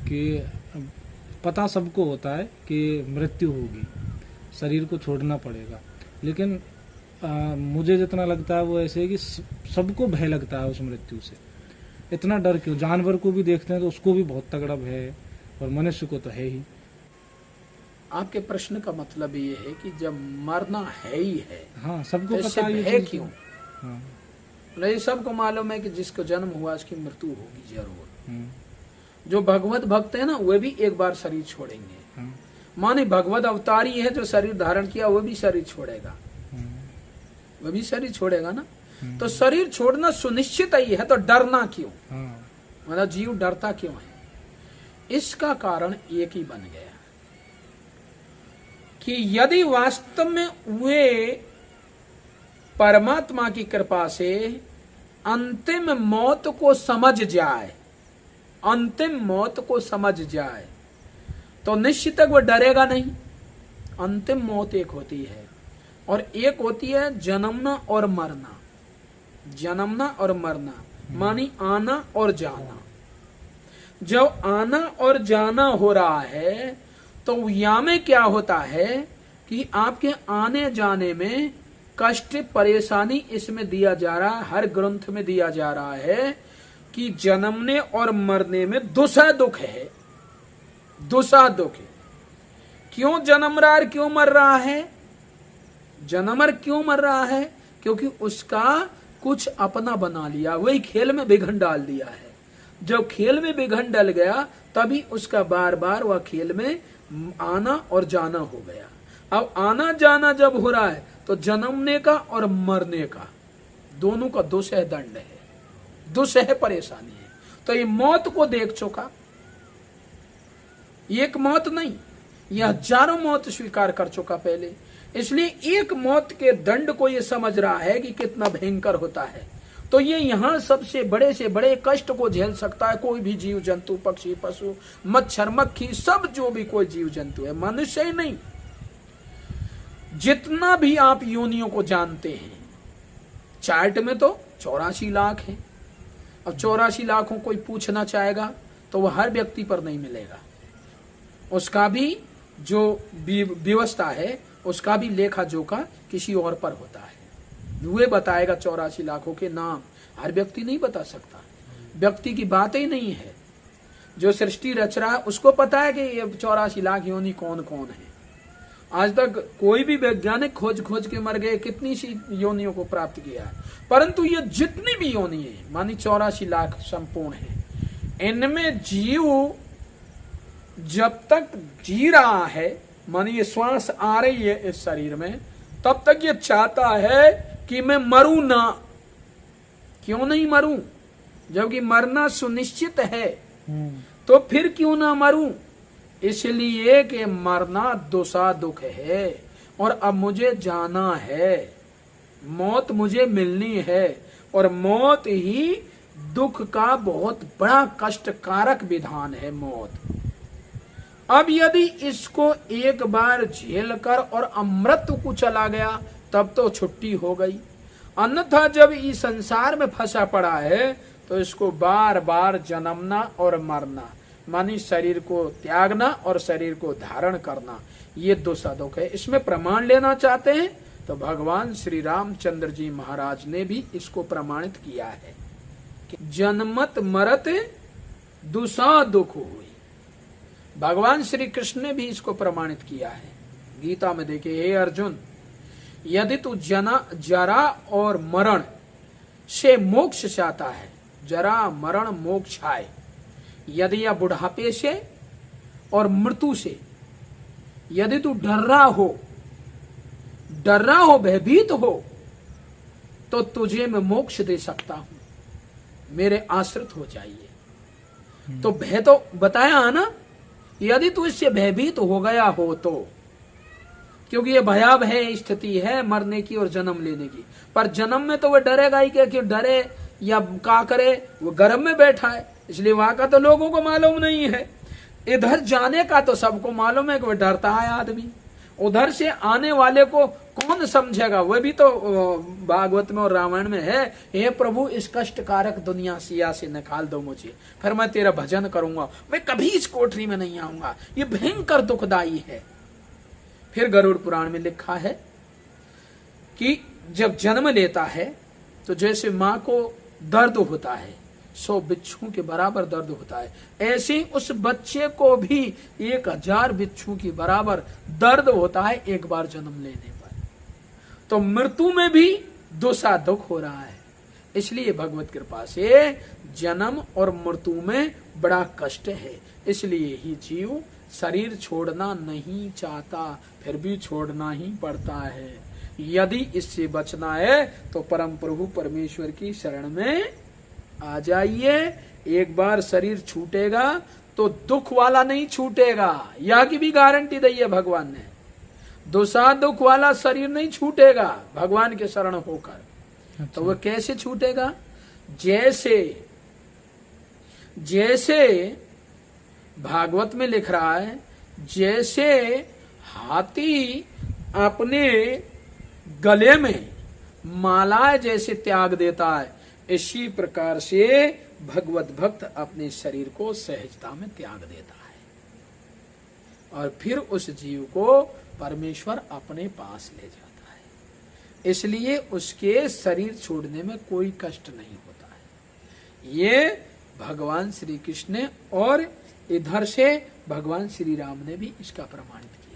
कि पता सबको होता है कि मृत्यु होगी, शरीर को छोड़ना पड़ेगा, लेकिन मुझे जितना लगता है वो ऐसे है कि सबको भय लगता है उस मृत्यु से। इतना डर क्यों? जानवर को भी देखते हैं तो उसको भी बहुत तगड़ा भय है, और मनुष्य को तो है ही। आपके प्रश्न का मतलब ये है कि जब मरना है ही है, हाँ, सबको तो पता है भय क्यों? हाँ, नहीं, सबको मालूम है कि जिसको जन्म हुआ उसकी मृत्यु होगी जरूर। जो भगवत भक्त है ना, वे भी एक बार शरीर छोड़ेंगे। माने भगवत अवतारी है जो शरीर धारण किया, वो भी शरीर छोड़ेगा, वह भी शरीर छोड़ेगा ना। तो शरीर छोड़ना सुनिश्चित ही है, तो डरना क्यों? मतलब जीव डरता क्यों है? इसका कारण एक ही बन गया कि यदि वास्तव में वे परमात्मा की कृपा से अंतिम मौत को समझ जाए, अंतिम मौत को समझ जाए, तो निश्चित वह डरेगा नहीं। अंतिम मौत एक होती है, और एक होती है जन्मना और मरना। जन्मना और मरना मानी आना और जाना। जब आना और जाना हो रहा है तो या में क्या होता है कि आपके आने जाने में कष्ट परेशानी इसमें दिया जा रहा है, हर ग्रंथ में दिया जा रहा है कि जन्मने और मरने में दुसह दुख है, दुसह दुख है। क्यों जन्म रहा है, क्यों मर रहा है? जन्मर क्यों मर रहा है? क्योंकि उसका कुछ अपना बना लिया, वही खेल में विघन डाल दिया है। जब खेल में विघन डल गया तभी उसका बार बार वह खेल में आना और जाना हो गया। अब आना जाना जब हो रहा है तो जन्मने का और मरने का दोनों का दुसह दंड है, दुसह परेशानी है। तो ये मौत को देख चुका, एक मौत नहीं, यह हजारों मौत स्वीकार कर चुका पहले। इसलिए एक मौत के दंड को ये समझ रहा है कि कितना भयंकर होता है। तो ये यहाँ सबसे बड़े से बड़े कष्ट को झेल सकता है कोई भी जीव जंतु, पक्षी, पशु, मच्छर, मक्खी, सब जो भी कोई जीव जंतु है, मनुष्य ही नहीं। जितना भी आप योनियों को जानते हैं, चार्ट में तो 84 लाख है। अब 84 लाखों कोई पूछना चाहेगा तो वह हर व्यक्ति पर नहीं मिलेगा, उसका भी जो व्यवस्था है उसका भी लेखा जोखा किसी और पर होता है। वे बताएगा 84 लाखों के नाम, हर व्यक्ति नहीं बता सकता, व्यक्ति की बात ही नहीं है। जो सृष्टि रच रहा है उसको पता है कि ये 84 लाख योनि कौन कौन है। आज तक कोई भी वैज्ञानिक खोज खोज के मर गए, कितनी सी योनियों को प्राप्त किया है, परंतु ये जितनी भी योनि है, मानी 84 लाख संपूर्ण है, इनमें जीव जब तक जी रहा है, मानी ये श्वास आ रही है इस शरीर में, तब तक ये चाहता है कि मैं मरूं ना। क्यों नहीं मरूं? जबकि मरना सुनिश्चित है, तो फिर क्यों ना मरूं? इसलिए कि मरना दुसा दुख है और अब मुझे जाना है, मौत मुझे मिलनी है, और मौत ही दुख का बहुत बड़ा कष्टकारक विधान है मौत। अब यदि इसको एक बार झेल कर और अमृत को चला गया तब तो छुट्टी हो गई, अन्यथा जब इस संसार में फंसा पड़ा है तो इसको बार बार जन्मना और मरना, मानी शरीर को त्यागना और शरीर को धारण करना, ये दो दुख है। इसमें प्रमाण लेना चाहते हैं तो भगवान श्री रामचंद्र जी महाराज ने भी इसको प्रमाणित किया है कि जन्मत मरत दुसा दुख हुई। भगवान श्री कृष्ण ने भी इसको प्रमाणित किया है गीता में। देखिए, हे अर्जुन, यदि तू जरा और मरण से मोक्ष चाहता है, जरा मरण मोक्ष आए, यदि या बुढ़ापे से और मृत्यु से यदि तू डर रहा हो, भयभीत हो, तो तुझे मैं मोक्ष दे सकता हूं, मेरे आश्रित हो जाइए। तो भय तो बताया ना, यदि तू इससे भयभीत हो गया हो तो, क्योंकि ये भयावह स्थिति है मरने की और जन्म लेने की। पर जन्म में तो वह डरेगा ही, कि डरे या क्या करे, वो गर्भ में बैठा है, इसलिए वहां का तो लोगों को मालूम नहीं है। इधर जाने का तो सबको मालूम है कि वह डरता है आदमी, उधर से आने वाले को कौन समझेगा? वह भी तो भागवत में और रामायण में है, हे प्रभु इस कष्टकारक दुनिया सिया से निकाल दो मुझे, फिर मैं तेरा भजन करूंगा, मैं कभी इस कोठरी में नहीं आऊंगा, ये भयंकर दुखदाई है। फिर गरुड़ पुराण में लिखा है कि जब जन्म लेता है तो जैसे माँ को दर्द होता है, 100 बिच्छू के बराबर दर्द होता है, ऐसे ही उस बच्चे को भी 1000 बिच्छू के बराबर दर्द होता है एक बार जन्म लेने पर। तो मृत्यु में भी दुसा दुख हो रहा है। इसलिए भगवत कृपा से जन्म और मृत्यु में बड़ा कष्ट है, इसलिए ही जीव शरीर छोड़ना नहीं चाहता, फिर भी छोड़ना ही पड़ता है। यदि इससे बचना है तो परम प्रभु परमेश्वर की शरण में आ जाइए। एक बार शरीर छूटेगा तो दुख वाला नहीं छूटेगा, यह की भी गारंटी दी है भगवान ने। दुसा दुख वाला शरीर नहीं छूटेगा भगवान के शरण होकर। अच्छा। तो वह कैसे छूटेगा? जैसे भागवत में लिख रहा है, जैसे हाथी अपने गले में माला जैसे त्याग देता है, इसी प्रकार से भगवत भक्त अपने शरीर को सहजता में त्याग देता है और फिर उस जीव को परमेश्वर अपने पास ले जाता है। इसलिए उसके शरीर छोड़ने में कोई कष्ट नहीं होता है। ये भगवान श्री कृष्ण ने और इधर से भगवान श्री राम ने भी इसका प्रमाणित किया।